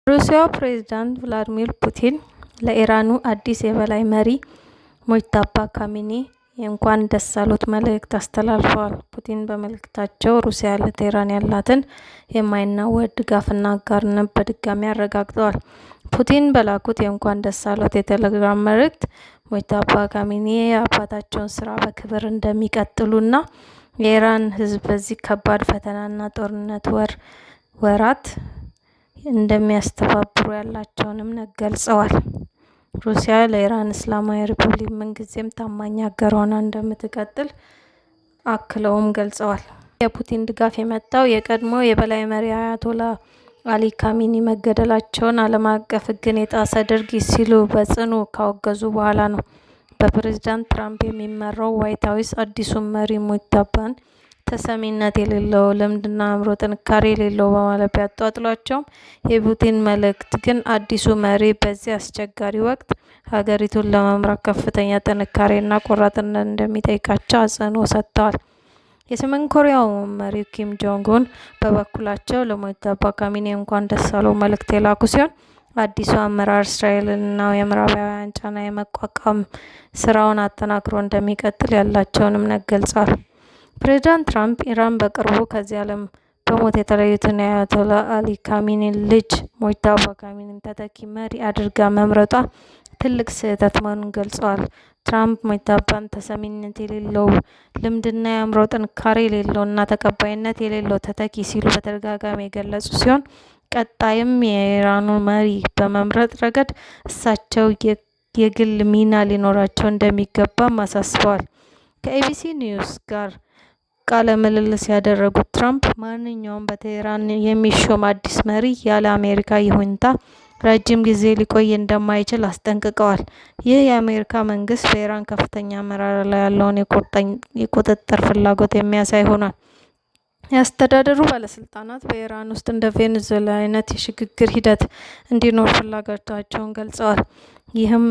ሩሲያው ፕሬዝዳንት ቭላድሚር ፑቲን ለኢራኑ አዲስ የበላይ መሪ ሙጅተባ ካሚኒ የእንኳን ደስ አሎት መልእክት አስተላልፈዋል። ፑቲን በመልእክታቸው ሩሲያ ለቴህራን ያላትን የማይናወጥ ድጋፍና አጋርነት በድጋሚ አረጋግጠዋል። ፑቲን በላኩት የእንኳን ደስ አሎት የቴሌግራም መልእክት ሙጅተባ ካሚኒ የአባታቸውን ስራ በክብር እንደሚቀጥሉና የኢራን ሕዝብ በዚህ ከባድ ፈተናና ጦርነት ወራት እንደሚያስተባብሩ ያላቸውን እምነት ገልጸዋል። ሩሲያ ለኢራን እስላማዊ ሪፐብሊክ ምንጊዜም ታማኝ አጋር ሆና እንደምትቀጥል አክለውም ገልጸዋል። የፑቲን ድጋፍ የመጣው የቀድሞ የበላይ መሪ አያቶላ አሊ ካሚኒ መገደላቸውን ዓለም አቀፍ ሕግን የጣሰ ድርጊት ሲሉ በጽኑ ካወገዙ በኋላ ነው። በፕሬዝዳንት ትራምፕ የሚመራው ዋይት ሀውስ አዲሱን መሪ ሙጅተባን ተሰሚነት የሌለው ልምድና አእምሮ ጥንካሬ የሌለው በማለት ቢያጣጥሏቸውም የፑቲን መልእክት ግን አዲሱ መሪ በዚህ አስቸጋሪ ወቅት ሀገሪቱን ለመምራት ከፍተኛ ጥንካሬና ቆራጥነት እንደሚጠይቃቸው አጽንኦት ሰጥተዋል። የሰሜን ኮሪያው መሪ ኪም ጆንግ ኡን በበኩላቸው ለሙጅተባ ካሚኒ እንኳን ደስ አለው መልእክት የላኩ ሲሆን አዲሱ አመራር እስራኤልንና የምዕራባውያን ጫና የመቋቋም ስራውን አጠናክሮ እንደሚቀጥል ያላቸውን እምነት ገልጸዋል። ፕሬዝዳንት ትራምፕ ኢራን በቅርቡ ከዚህ ዓለም በሞት የተለዩትን የአያቶላ አሊ ካሚኒን ልጅ ሙጅተባ ካሚኒን ተተኪ መሪ አድርጋ መምረጧ ትልቅ ስህተት መሆኑን ገልጸዋል። ትራምፕ ሙጅተባን ተሰሚነት የሌለው ልምድና የአእምሮ ጥንካሬ የሌለውና ተቀባይነት የሌለው ተተኪ ሲሉ በተደጋጋሚ የገለጹ ሲሆን ቀጣይም የኢራኑ መሪ በመምረጥ ረገድ እሳቸው የግል ሚና ሊኖራቸው እንደሚገባም አሳስበዋል። ከኤቢሲ ኒውስ ጋር ቃለ ምልልስ ያደረጉት ትራምፕ ማንኛውም በቴህራን የሚሾም አዲስ መሪ ያለ አሜሪካ ይሁንታ ረጅም ጊዜ ሊቆይ እንደማይችል አስጠንቅቀዋል። ይህ የአሜሪካ መንግስት በኢራን ከፍተኛ አመራር ላይ ያለውን የቁጥጥር ፍላጎት የሚያሳይ ሆኗል። የአስተዳደሩ ባለስልጣናት በኢራን ውስጥ እንደ ቬኔዙዌላ አይነት የሽግግር ሂደት እንዲኖር ፍላጎታቸውን ገልጸዋል። ይህም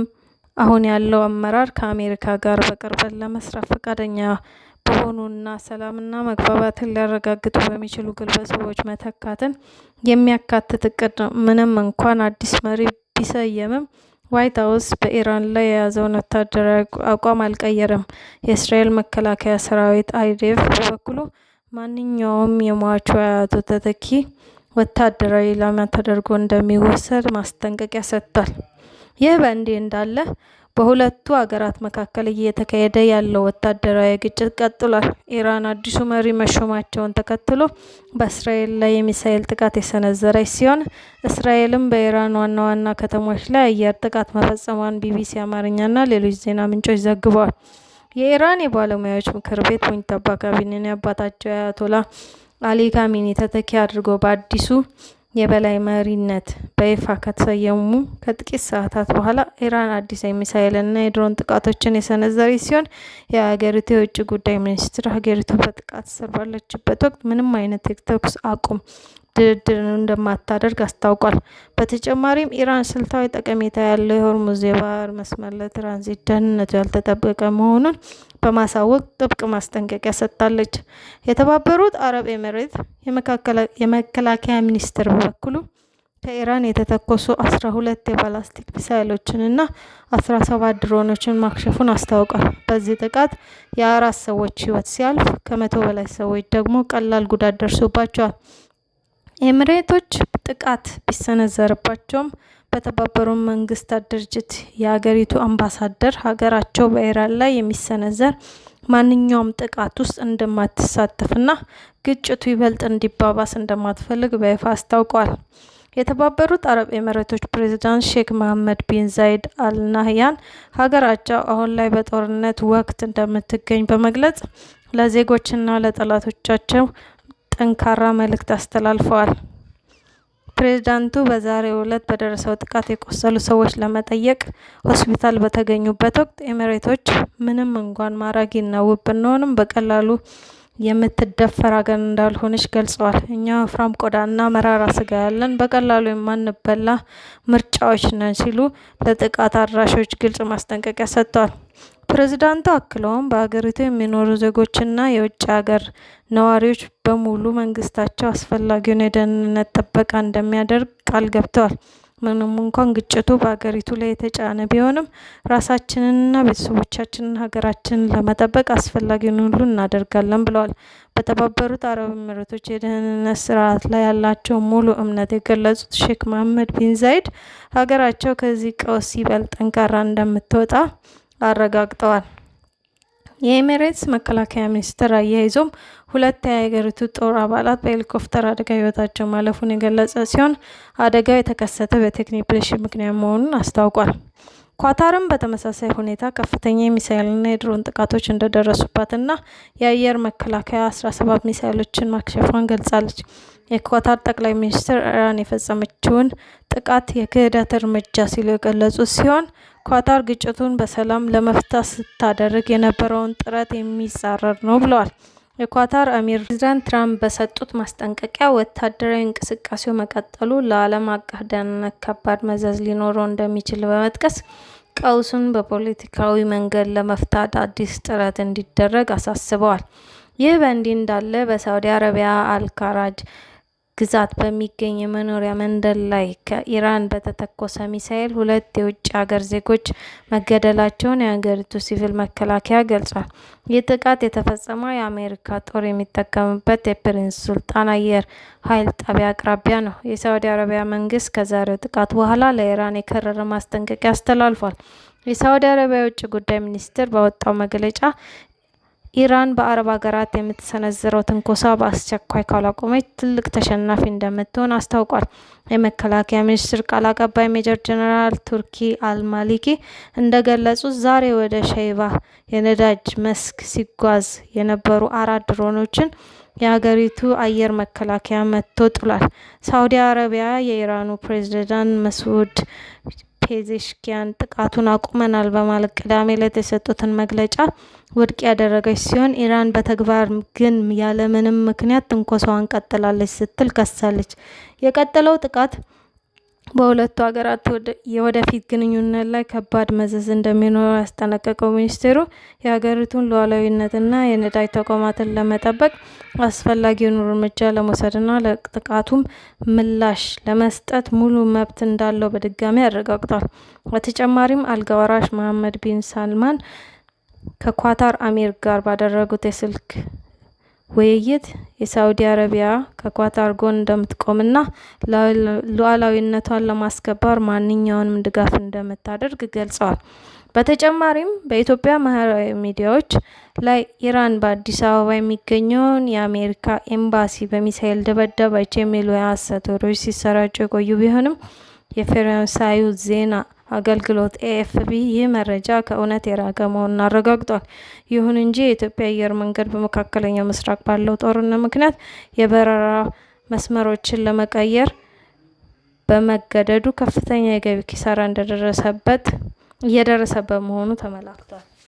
አሁን ያለው አመራር ከአሜሪካ ጋር በቅርበት ለመስራት ፈቃደኛ በሆኑና ሰላምና መግባባትን ሊያረጋግጡ በሚችሉ ግለሰቦች መተካትን የሚያካትት እቅድ ነው። ምንም እንኳን አዲስ መሪ ቢሰየምም ዋይት ሀውስ በኢራን ላይ የያዘውን ወታደራዊ አቋም አልቀየረም። የእስራኤል መከላከያ ሰራዊት አይዲኤፍ በበኩሉ ማንኛውም የሟቹ አያቶ ተተኪ ወታደራዊ ኢላማ ተደርጎ እንደሚወሰድ ማስጠንቀቂያ ሰጥቷል። ይህ በእንዲህ እንዳለ በሁለቱ ሀገራት መካከል እየተካሄደ ያለው ወታደራዊ ግጭት ቀጥሏል። ኢራን አዲሱ መሪ መሾማቸውን ተከትሎ በእስራኤል ላይ የሚሳኤል ጥቃት የሰነዘረች ሲሆን እስራኤልም በኢራን ዋና ዋና ከተሞች ላይ አየር ጥቃት መፈጸሟን ቢቢሲ አማርኛና ሌሎች ዜና ምንጮች ዘግበዋል። የኢራን የባለሙያዎች ምክር ቤት ሙጅተባ ካሚኒን የአባታቸው አያቶላ አሊ ካሚኒ ተተኪ አድርጎ በአዲሱ የበላይ መሪነት በይፋ ከተሰየሙ ከጥቂት ሰዓታት በኋላ ኢራን አዲስ የሚሳኤልና የድሮን ጥቃቶችን የሰነዘረች ሲሆን የሀገሪቱ የውጭ ጉዳይ ሚኒስትር ሀገሪቱ በጥቃት ስር ባለችበት ወቅት ምንም አይነት የተኩስ አቁም ድርድር እንደማታደርግ አስታውቋል። በተጨማሪም ኢራን ስልታዊ ጠቀሜታ ያለው የሆርሙዝ የባህር መስመር ለትራንዚት ደህንነቱ ያልተጠበቀ መሆኑን በማሳወቅ ጥብቅ ማስጠንቀቂያ ሰጥታለች። የተባበሩት አረብ ኤሚሬት የመከላከያ ሚኒስቴር በበኩሉ ከኢራን የተተኮሱ 12 የባላስቲክ ሚሳይሎችንና 17 ድሮኖችን ማክሸፉን አስታውቋል። በዚህ ጥቃት የ4 ሰዎች ሕይወት ሲያልፍ ከ100 በላይ ሰዎች ደግሞ ቀላል ጉዳት ደርሶባቸዋል። ኤሚሬቶች ጥቃት ቢሰነዘርባቸውም በተባበሩት መንግስታት ድርጅት የሀገሪቱ አምባሳደር ሀገራቸው በኢራን ላይ የሚሰነዘር ማንኛውም ጥቃት ውስጥ እንደማትሳተፍና ግጭቱ ይበልጥ እንዲባባስ እንደማትፈልግ በይፋ አስታውቀዋል። የተባበሩት አረብ ኤሚሬቶች ፕሬዝዳንት ሼክ መሐመድ ቢን ዛይድ አል ናህያን ሀገራቸው አሁን ላይ በጦርነት ወቅት እንደምትገኝ በመግለጽ ለዜጎችና ለጠላቶቻቸው ጠንካራ መልእክት አስተላልፈዋል። ፕሬዝዳንቱ በዛሬው ዕለት በደረሰው ጥቃት የቆሰሉ ሰዎች ለመጠየቅ ሆስፒታል በተገኙበት ወቅት ኤሚሬቶች ምንም እንኳን ማራኪና ውብ ብንሆንም በቀላሉ የምትደፈር ሀገር እንዳልሆነች ገልጸዋል። እኛ ወፍራም ቆዳና መራራ ስጋ ያለን በቀላሉ የማንበላ ምርጫዎች ነን ሲሉ ለጥቃት አድራሾች ግልጽ ማስጠንቀቂያ ሰጥተዋል። ፕሬዝዳንቱ አክለውም በሀገሪቱ የሚኖሩ ዜጎችና የውጭ ሀገር ነዋሪዎች በሙሉ መንግስታቸው አስፈላጊውን የደህንነት ጥበቃ እንደሚያደርግ ቃል ገብተዋል። ምንም እንኳን ግጭቱ በሀገሪቱ ላይ የተጫነ ቢሆንም ራሳችንንና ቤተሰቦቻችንን ሀገራችንን ለመጠበቅ አስፈላጊውን ሁሉ እናደርጋለን ብለዋል። በተባበሩት አረብ ኤሚሬቶች የደህንነት ስርዓት ላይ ያላቸውን ሙሉ እምነት የገለጹት ሼክ መሐመድ ቢን ዛይድ ሀገራቸው ከዚህ ቀውስ ይበልጥ ጠንካራ እንደምትወጣ አረጋግጠዋል። የኤሚሬትስ መከላከያ ሚኒስቴር አያይዞም 2 የሀገሪቱ ጦር አባላት በሄሊኮፕተር አደጋ ህይወታቸው ማለፉን የገለጸ ሲሆን አደጋው የተከሰተው በቴክኒክ ብልሽት ምክንያት መሆኑን አስታውቋል። ኳታርም በተመሳሳይ ሁኔታ ከፍተኛ የሚሳይልና የድሮን ጥቃቶች እንደደረሱባትና የአየር መከላከያ 17 ሚሳይሎችን ማክሸፏን ገልጻለች። የኳታር ጠቅላይ ሚኒስትር ኢራን የፈጸመችውን ጥቃት የክህደት እርምጃ ሲሉ የገለጹት ሲሆን ኳታር ግጭቱን በሰላም ለመፍታት ስታደርግ የነበረውን ጥረት የሚጻረር ነው ብለዋል። የኳታር አሚር ፕሬዝዳንት ትራምፕ በሰጡት ማስጠንቀቂያ ወታደራዊ እንቅስቃሴው መቀጠሉ ለዓለም አቀፍ ደህንነት ከባድ መዘዝ ሊኖረው እንደሚችል በመጥቀስ ቀውሱን በፖለቲካዊ መንገድ ለመፍታት አዲስ ጥረት እንዲደረግ አሳስበዋል። ይህ በእንዲህ እንዳለ በሳዑዲ አረቢያ አልካራጅ ግዛት በሚገኝ የመኖሪያ መንደር ላይ ከኢራን በተተኮሰ ሚሳኤል 2 የውጭ ሀገር ዜጎች መገደላቸውን የሀገሪቱ ሲቪል መከላከያ ገልጿል። ይህ ጥቃት የተፈጸመው የአሜሪካ ጦር የሚጠቀምበት የፕሪንስ ሱልጣን አየር ኃይል ጣቢያ አቅራቢያ ነው። የሳዑዲ አረቢያ መንግስት ከዛሬው ጥቃት በኋላ ለኢራን የከረረ ማስጠንቀቂያ አስተላልፏል። የሳዑዲ አረቢያ የውጭ ጉዳይ ሚኒስቴር ባወጣው መግለጫ ኢራን በአረብ ሀገራት የምትሰነዝረው ትንኮሳ በአስቸኳይ ካላቆመች ትልቅ ተሸናፊ እንደምትሆን አስታውቋል። የመከላከያ ሚኒስቴር ቃል አቀባይ ሜጀር ጀነራል ቱርኪ አልማሊኪ እንደገለጹት ዛሬ ወደ ሸይባ የነዳጅ መስክ ሲጓዝ የነበሩ 4 ድሮኖችን የሀገሪቱ አየር መከላከያ መትቶ ጥሏል። ሳዑዲ አረቢያ የኢራኑ ፕሬዝዳንት መስዑድ ፔዜሽኪያን ጥቃቱን አቁመናል በማለት ቅዳሜ ዕለት የሰጡትን መግለጫ ውድቅ ያደረገች ሲሆን ኢራን በተግባር ግን ያለምንም ምክንያት ትንኮሳዋን ቀጥላለች ስትል ከሳለች። የቀጠለው ጥቃት በሁለቱ ሀገራት የወደፊት ግንኙነት ላይ ከባድ መዘዝ እንደሚኖረው ያስጠነቀቀው ሚኒስቴሩ የሀገሪቱን ሉዓላዊነትና የነዳጅ ተቋማትን ለመጠበቅ አስፈላጊውን እርምጃ ለመውሰድና ለጥቃቱም ምላሽ ለመስጠት ሙሉ መብት እንዳለው በድጋሚ አረጋግጧል። በተጨማሪም አልጋ ወራሽ መሐመድ ቢን ሳልማን ከኳታር አሚር ጋር ባደረጉት የስልክ ውይይት የሳዑዲ አረቢያ ከኳታር ጎን እንደምትቆምና ሉዓላዊነቷን ለማስከበር ማንኛውንም ድጋፍ እንደምታደርግ ገልጸዋል። በተጨማሪም በኢትዮጵያ ማህበራዊ ሚዲያዎች ላይ ኢራን በአዲስ አበባ የሚገኘውን የአሜሪካ ኤምባሲ በሚሳኤል ደበደበች የሚሉ የሐሰት ወሬዎች ሲሰራጩ የቆዩ ቢሆንም የፈረንሳዩ ዜና አገልግሎት ኤኤፍፒ ይህ መረጃ ከእውነት የራቀ መሆኑን አረጋግጧል። ይሁን እንጂ የኢትዮጵያ አየር መንገድ በመካከለኛው ምስራቅ ባለው ጦርነት ምክንያት የበረራ መስመሮችን ለመቀየር በመገደዱ ከፍተኛ የገቢ ኪሳራ እየደረሰበት መሆኑ ተመላክቷል።